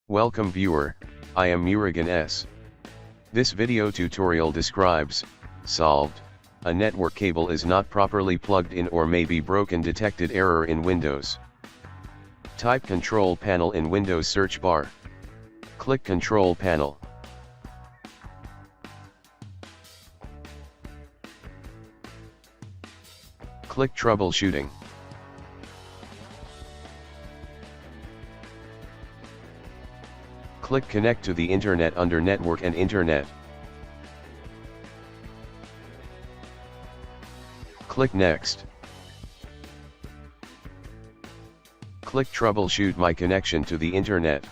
Welcome viewer, I am Murugan S. This video tutorial describes, solved, a network cable is not properly plugged in or may be broken. Detected error in Windows. Type Control Panel in Windows search bar. Click Control Panel. Click Troubleshooting. Click Connect to the Internet under Network and Internet. Click Next. Click Troubleshoot my connection to the Internet.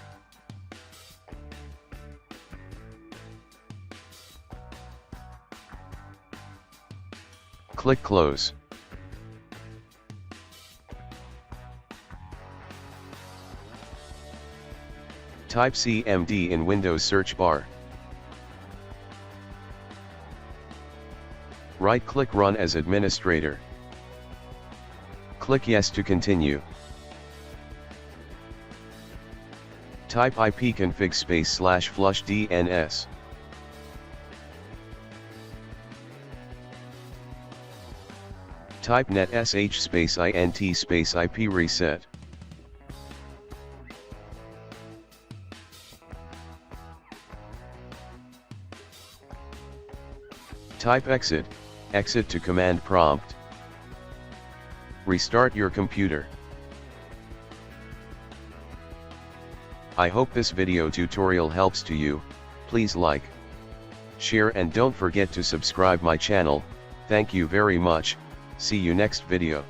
Click Close. Type CMD in Windows search bar. Right-click Run as administrator. Click Yes to continue. Type ipconfig /flush DNS. Type net sh int IP reset. Type exit to command prompt. Restart your computer. I hope this video tutorial helps to you. Please like, share and don't forget to subscribe my channel. Thank you very much. See you next video.